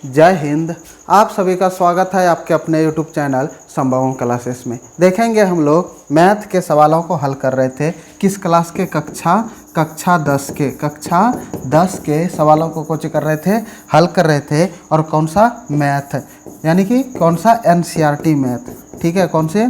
जय हिंद। आप सभी का स्वागत है आपके अपने YouTube चैनल संभवम क्लासेस में। देखेंगे हम लोग मैथ के सवालों को हल कर रहे थे। किस क्लास के? कक्षा 10 के सवालों को कोच कर रहे थे, हल कर रहे थे। और कौन सा? मैथ, यानी कि कौन सा? NCERT math. ठीक है, कौन से?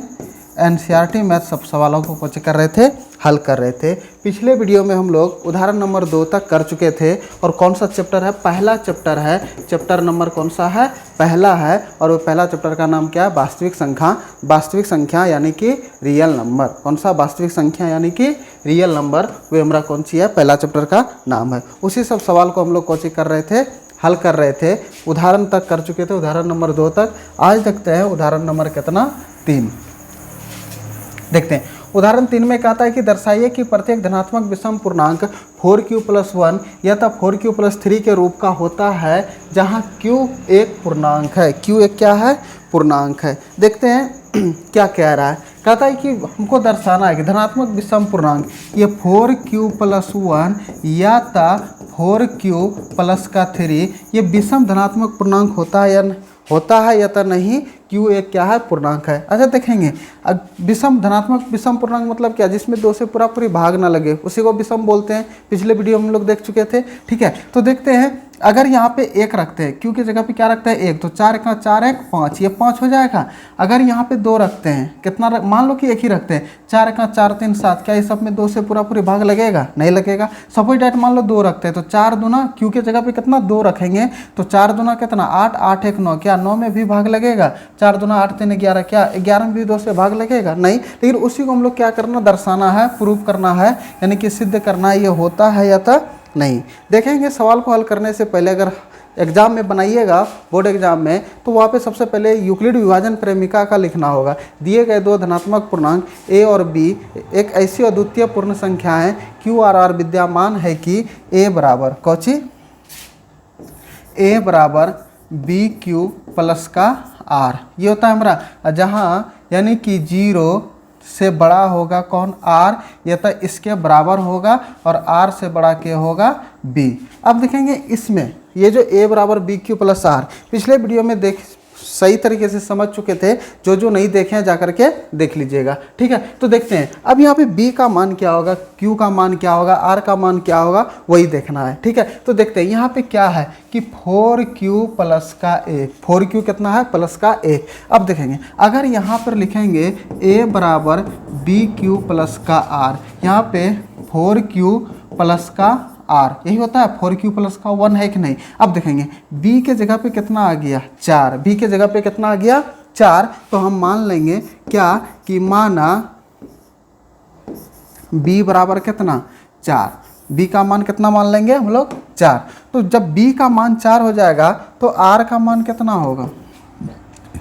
NCERT मैथ सब सवालों को कोच कर रहे थे, हल कर रहे थे। पिछले वीडियो में हम लोग उदाहरण नंबर 2 तक कर चुके थे। और कौन सा चैप्टर है? पहला चैप्टर है। चैप्टर नंबर कौन सा है? पहला है। और वो पहला चैप्टर का नाम क्या है? वास्तविक संख्या। वास्तविक संख्या यानी कि रियल नंबर। कौन सा? वास्तविक संख्या यानी कि रियल नंबर। वो हमारा कौन सी है? पहला चैप्टर का नाम है। उसी सब सवाल को हम लोग कोचिंग कर रहे थे, हल कर रहे थे। उदाहरण तक कर चुके थे, उदाहरण नंबर 2 तक। आज देखते हैं उदाहरण नंबर कितना? 3 देखते हैं। उदाहरण 3 में कहता है कि दर्शाइए कि प्रत्येक धनात्मक विषम पूर्णांक 4q + 1 या तो 4q + 3 के रूप का होता है, जहां q एक पूर्णांक है। q एक क्या है? पूर्णांक है। देखते हैं क्या कह रहा है। कहता है कि हमको दर्शाना है कि धनात्मक विषम पूर्णांक ये 4q + 1 या तो 4q + 3 ये विषम धनात्मक पूर्णांक होता है या तो नहीं। q एक क्या है? पूर्णांक है। अच्छा देखेंगे, विषम धनात्मक विषम पूर्णांक मतलब क्या? जिसमें 2 से पूरी भाग ना लगे, उसी को विषम बोलते हैं। पिछले वीडियो में हम लोग देख चुके थे। ठीक है, तो देखते हैं। अगर यहाँ पे 1 रखते हैं, q की जगह पे क्या रखते हैं? 1, तो 4 का 4 1 5, ये 5 हो जाएगा। अगर यहाँ पे 2 रखते हैं, कितना मान लो कि 1 ही रखते हैं, 4 का 4 3 7, क्या इस सब में 2 से पूरी भाग लगेगा? नहीं लगेगा। सपोज डेट मान लो 2 रखते हैं, तो 4 दूना q की जगह पे कितना? 2 रखेंगे, तो 4 दूना कितना? 8 8 1 9, क्या 9 में भी भाग लगेगा? 4 दूना 8 3 11, क्या 11 में भी 2 से भाग लगेगा? नहीं। लेकिन उसी को हम लोग क्या करना? दर्शाना है, प्रूफ करना है, यानी कि सिद्ध करना है ये होता है या तो नहीं। देखेंगे सवाल को हल करने से पहले अगर एग्जाम में बनाइएगा, बोर्ड एग्जाम में, तो वहाँ पे सबसे पहले यूक्लिड विभाजन प्रेमिका का लिखना होगा। दिए गए 2 धनात्मक पूर्णांक a और b एक ऐसी अद्वितीय पूर्ण संख्या है q और r विद्यमान है कि a बराबर कौची? a बराबर bq + का r। ये होता है हमारा, जहाँ यानी कि 0 से बड़ा होगा कौन? r, या तो इसके बराबर होगा, और r से बड़ा क्या होगा? b। अब देखेंगे इसमें ये जो a बराबर bq + r पिछले वीडियो में सही तरीके से समझ चुके थे। जो नहीं देखे हैं जा करके देख लीजिएगा। ठीक है, तो देखते हैं अब यहाँ पे b का मान क्या होगा, q का मान क्या होगा, r का मान क्या होगा, वही देखना है। ठीक है, तो देखते हैं यहाँ पे क्या है कि 4q + का 1। 4q कितना है? + 1। अब देखेंगे अगर यहाँ पर लिखेंगे a बराबर bq + का r, यहाँ पे 4q + का r, यही होता है। 4q + का 1 है कि नहीं? अब देखेंगे b के जगह पे कितना आ गया? 4। b के जगह पे कितना आ गया? 4। तो हम मान लेंगे क्या कि माना b बराबर कितना? 4। b का मान कितना मान लेंगे हम लोग? 4। तो जब b का मान 4 हो जाएगा तो r का मान कितना होगा?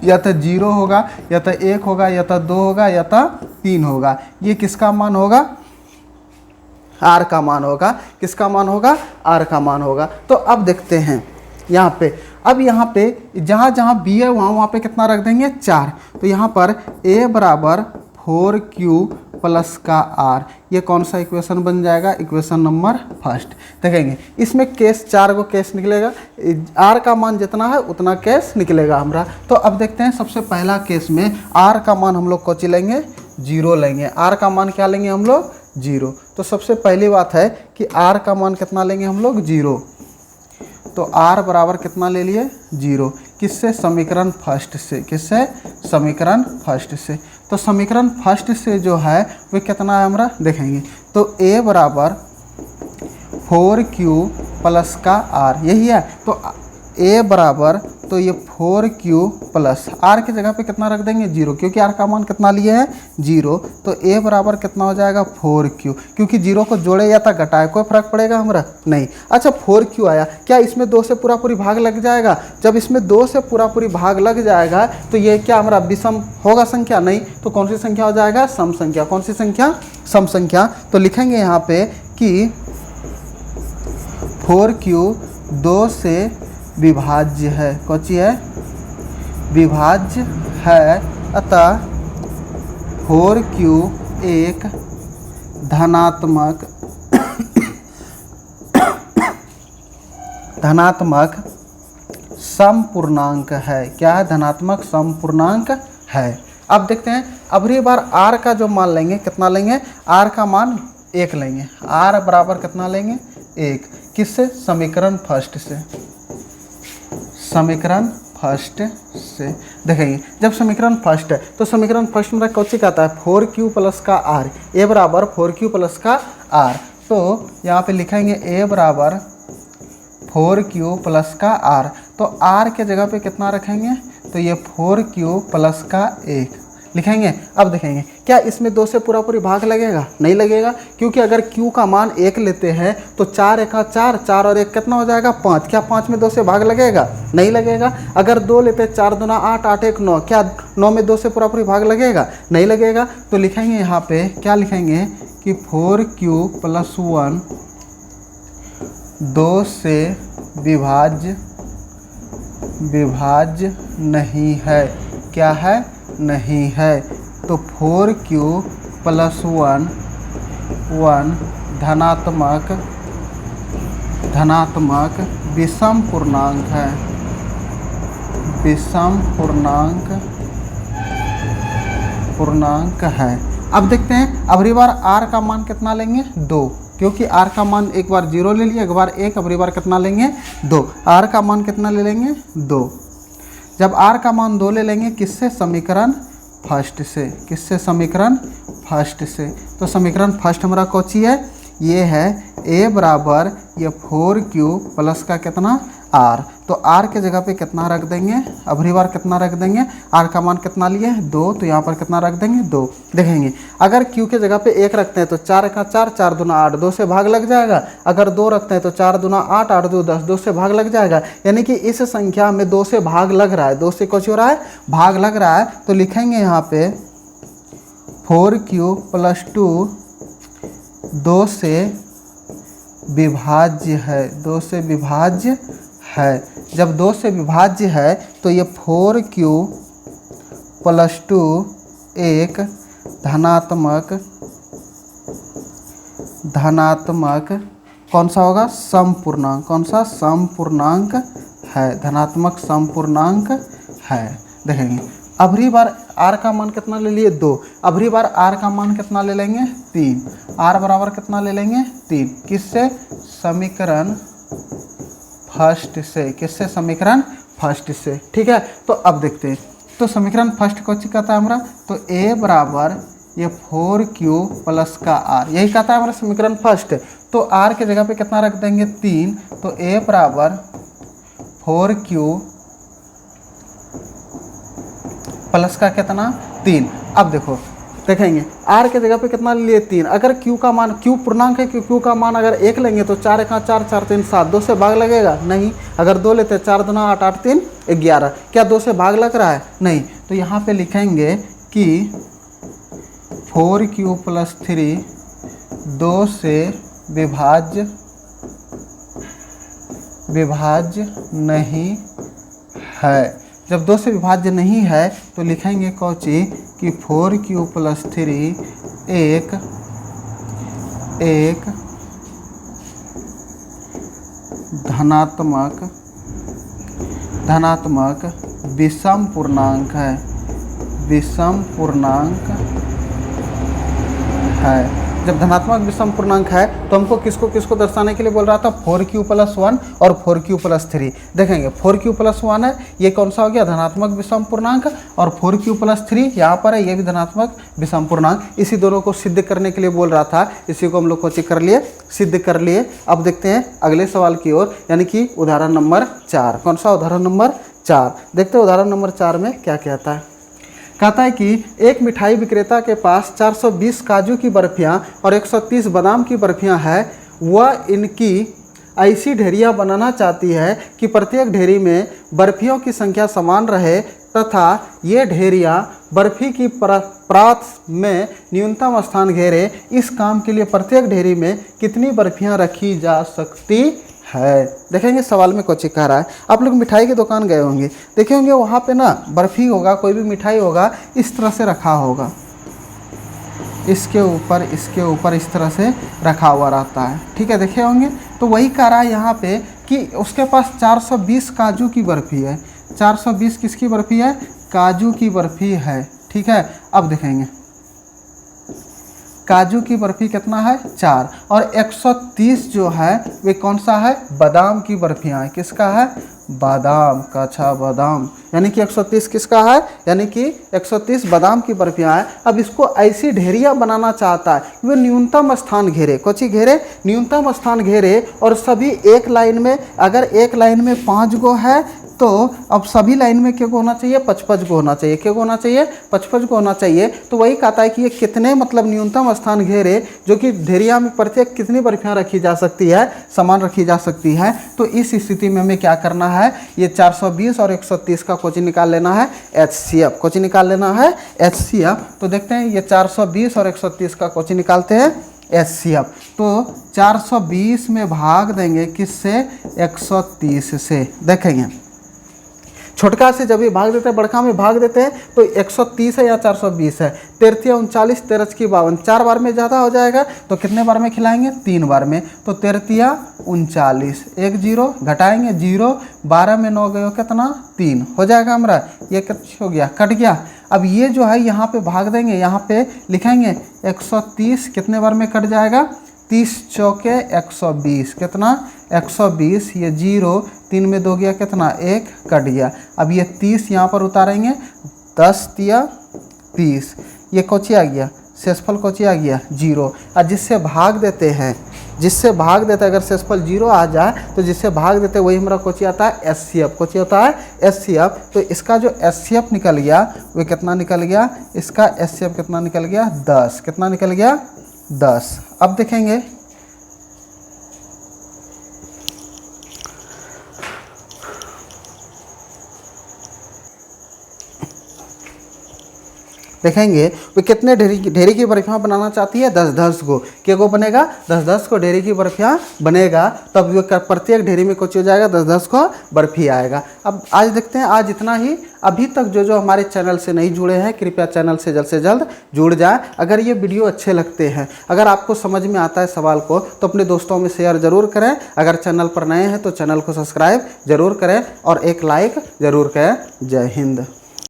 या तो 0 होगा, या तो 1 होगा, या तो 2 होगा, या तो 3 होगा। ये किसका मान होगा? r का मान होगा। किसका मान होगा? r का मान होगा। तो अब देखते हैं यहाँ पे, अब यहाँ पे जहाँ जहाँ b है वहाँ पे कितना रख देंगे? 4। तो यहाँ पर a बराबर 4q + का r, ये कौन सा इक्वेशन बन जाएगा? Equation number 1। देखेंगे इसमें केस 4 को केस निकलेगा, r का मान जितना है उतना केस निकलेगा हमारा। तो अब देखते हैं सबसे पहला केस में r का मान हम लोग कौची लेंगे? 0 लेंगे। r का मान क्या लेंगे हम लोग? 0। तो सबसे पहली बात है कि r का मान कितना लेंगे हम लोग? 0। तो r बराबर कितना ले लिए? 0। किससे? समीकरण 1 से। किससे? समीकरण 1 से। तो समीकरण 1 से जो है वो कितना है हमारा? देखेंगे तो a बराबर 4q + का r, यही है। तो a बराबर, तो ये 4q + r की जगह पे कितना रख देंगे? 0, क्योंकि r का मान कितना लिए हैं? 0। तो a बराबर कितना हो जाएगा? 4q, क्योंकि 0 को जोड़े या तो घटाए कोई फर्क पड़ेगा हमारा? नहीं। अच्छा 4q आया, क्या इसमें 2 से पूरी भाग लग जाएगा? जब इसमें 2 से पूरी भाग लग जाएगा तो ये क्या हमारा विषम होगा संख्या? नहीं। तो कौन सी संख्या हो जाएगा? सम संख्या। कौन सी संख्या? सम संख्या। तो लिखेंगे यहाँ पे कि 4q 2 से विभाज्य है। कौची है? विभाज्य है। अतः 4q एक धनात्मक समपूर्णांक है। क्या है? धनात्मक समपूर्णांक है। अब देखते हैं, अबरी बार r का जो मान लेंगे, कितना लेंगे? r का मान 1 लेंगे। r बराबर कितना लेंगे? 1। किससे? समीकरण फर्स्ट से। समीकरण फर्स्ट से देखेंगे, जब समीकरण फर्स्ट है तो समीकरण फर्स्ट में कौन आता है? 4q प्लस का r, a बराबर 4q प्लस का r। तो यहाँ पे लिखेंगे a बराबर 4q प्लस का r। तो r के जगह पे कितना रखेंगे? तो ये 4q प्लस का 1 लिखेंगे। अब देखेंगे, क्या इसमें 2 से पूरा पूरी भाग लगेगा? नहीं लगेगा, क्योंकि अगर q का मान 1 लेते हैं तो 4 एका 4, 4 और 1 कितना हो जाएगा? 5। क्या 5 में 2 से भाग लगेगा? नहीं लगेगा। अगर 2 लेते हैं, 4 दूना 8, 8 1 9, क्या 9 में 2 से पूरा पूरी भाग लगेगा? नहीं लगेगा। तो लिखेंगे यहाँ पे, क्या लिखेंगे कि 4q प्लस 1 2 से विभाज्य नहीं है। क्या है? नहीं है। तो 4q प्लस 1 धनात्मक विषम पूर्णांक है। विषम पूर्णांक है। अब देखते हैं, अबरी बार r का मान कितना लेंगे? 2, क्योंकि r का मान एक बार 0 ले लिया, एक बार 1, अबरी बार कितना लेंगे? 2। r का मान कितना ले लेंगे? 2। जब r का मान 2 ले लेंगे, किससे? समीकरण फर्स्ट से। किससे? समीकरण फर्स्ट से। तो समीकरण फर्स्ट हमारा कौची है? ये है a बराबर ये 4q प्लस का कितना? r। तो r के जगह पे कितना रख देंगे? अबरी बार कितना रख देंगे? r का मान कितना लिए? 2। तो यहाँ पर कितना रख देंगे? 2। देखेंगे, अगर q के जगह पे 1 रखते हैं तो 4 एका 4, 4 दूना 8, 2 से भाग लग जाएगा। अगर 2 रखते हैं तो 4 दूना 8, 8 2 10, 2 से भाग लग जाएगा। यानी कि इस संख्या में 2 से भाग लग रहा है। 2 से कुछ हो रहा है? भाग लग रहा है। तो लिखेंगे यहाँ पे 4q प्लस 2 2 से विभाज्य है। 2 से विभाज्य है। जब 2 से विभाज्य है तो ये 4q प्लस 2 एक धनात्मक कौन सा होगा? समपूर्णांक। कौन सा? समपूर्णांक है। धनात्मक समपूर्णांक है। देखेंगे, अबरी बार r का मान कितना ले लिए? 2। अबरी बार r का मान कितना ले लेंगे? 3। r बराबर कितना ले लेंगे? 3। किससे? समीकरण फर्स्ट से। किससे? समीकरण फर्स्ट से। ठीक है। तो अब देखते हैं, तो समीकरण फर्स्ट कौन सी कहता है हमारा? तो a बराबर ये 4q प्लस का r, यही कहता है हमारा समीकरण फर्स्ट। तो r के जगह पे कितना रख देंगे? 3। तो a बराबर 4q प्लस का कितना? 3। अब देखो, देखेंगे r के जगह पे कितना लिए? 3। अगर q का मान, q पूर्णांक है, q का मान अगर 1 लेंगे तो 4 एका 4, 4 3 7, 2 से भाग लगेगा? नहीं। अगर 2 लेते हैं, 4 दूना 8, 8 3 11, क्या 2 से भाग लग रहा है? नहीं। तो यहाँ पे लिखेंगे कि 4q प्लस 3 2 से विभाज्य नहीं है। जब 2 से विभाज्य नहीं है तो लिखेंगे कौची कि 4q प्लस 3 एक धनात्मक विषम पूर्णांक है। विषम पूर्णांक है। जब धनात्मक विषम पूर्णांक है तो हमको किसको दर्शाने के लिए बोल रहा था? 4q प्लस 1 और 4q प्लस 3। देखेंगे 4q प्लस 1 है, ये कौन सा हो गया? धनात्मक विषम पूर्णांक। और 4q प्लस 3 यहाँ पर है, ये भी धनात्मक विषम पूर्णांक। इसी दोनों को सिद्ध करने के लिए बोल रहा था। इसी को हम लोग कोचिंग कर लिए, सिद्ध कर लिए। अब देखते हैं अगले सवाल की ओर, यानी कि उदाहरण नंबर 4। कौन सा? उदाहरण नंबर 4। देखते हैं उदाहरण नंबर 4 में क्या कहता है। कहता है कि एक मिठाई विक्रेता के पास 420 काजू की बर्फियां और 130 बादाम की बर्फियां हैं। वह इनकी ऐसी ढेरियां बनाना चाहती है कि प्रत्येक ढेरी में बर्फियों की संख्या समान रहे तथा ये ढेरियां बर्फी की प्रात में न्यूनतम स्थान घेरे। इस काम के लिए प्रत्येक ढेरी में कितनी बर्फियां रखी जा सकती है? देखेंगे सवाल में कुछ कह रहा है। आप लोग मिठाई की दुकान गए होंगे, देखे होंगे वहाँ पे ना बर्फ़ी होगा, कोई भी मिठाई होगा, इस तरह से रखा होगा, इसके ऊपर इस तरह से रखा हुआ रहता है। ठीक है, देखे होंगे। तो वही कह रहा है यहाँ पे कि उसके पास 420 काजू की बर्फ़ी है। 420 किसकी बर्फ़ी है? काजू की बर्फ़ी है। ठीक है, अब देखेंगे काजू की बर्फ़ी कितना है? 4। और 130 जो है वे कौन सा है? बादाम की बर्फ़ियाँ है। किसका है? बादाम का। अच्छा, बादाम, यानी कि 130 किसका है? यानी कि 130 बादाम की बर्फ़ियाँ है। अब इसको ऐसी ढेरियाँ बनाना चाहता है कि वो न्यूनतम स्थान घेरे। कोची घेरे? न्यूनतम स्थान घेरे, और सभी एक लाइन में, अगर एक लाइन में 5 गो है तो अब सभी लाइन में क्या होना चाहिए? 55 गो होना चाहिए। क्या होना चाहिए? 55 गो होना चाहिए। तो वही कहता है कि ये कितने मतलब न्यूनतम स्थान घेरे, जो कि ढेरिया में प्रत्येक कितनी बर्फियाँ रखी जा सकती है? समान रखी जा सकती है। तो इस स्थिति में हमें क्या करना है? ये 420 और 130 का कोची निकाल लेना है, HCF। कोची निकाल लेना है HCF। तो देखते हैं ये 420 और 130 का कोची निकालते हैं HCF। तो 420 में भाग देंगे किससे? 130 से। देखेंगे छोटका से जब ये भाग देते हैं, बड़का में भाग देते हैं, तो 130 है या 420 है? 13 39, 13 की 52, 4 बार में ज़्यादा हो जाएगा, तो कितने बार में खिलाएंगे? 3 बार में। तो 13 39, 1 0 घटाएंगे 0, 12 में 9 गए कितना? 3 हो जाएगा हमारा। ये कितना हो गया? कट गया। अब ये जो है यहाँ पे भाग देंगे, यहाँ पे लिखेंगे 130 कितने बार में कट जाएगा? 30 चौके 120, कितना? 120। ये 0, 3 में 2 गया कितना? 1, कट गया। अब ये 30 यहाँ पर उतारेंगे, 10 तिया 30, ये कोची आ गया? शेषफल कोची आ गया? 0। और जिससे भाग देते हैं, जिससे भाग देते हैं, अगर शेषफल 0 आ जाए तो जिससे भाग देते हैं वही हमारा कोची आता है? HCF। कोची होता है? HCF। तो इसका जो HCF निकल गया वो कितना निकल गया? इसका HCF कितना निकल गया? 10। कितना निकल गया? 10। अब देखेंगे वो कितने ढेरी की बर्फियाँ बनाना चाहती है? 10-10 गो। क्या गो बनेगा? 10-10 को ढेरी की बर्फियाँ बनेगा। तब वो प्रत्येक ढेरी में कुछ हो जाएगा? 10-10 को बर्फी आएगा। अब आज देखते हैं, आज इतना ही। अभी तक जो हमारे चैनल से नहीं जुड़े हैं, कृपया चैनल से जल्द जुड़ जाए। अगर ये वीडियो अच्छे लगते हैं, अगर आपको समझ में आता है सवाल को, तो अपने दोस्तों में शेयर ज़रूर करें। अगर चैनल पर नए हैं तो चैनल को सब्सक्राइब ज़रूर करें और एक लाइक ज़रूर करें। जय हिंद।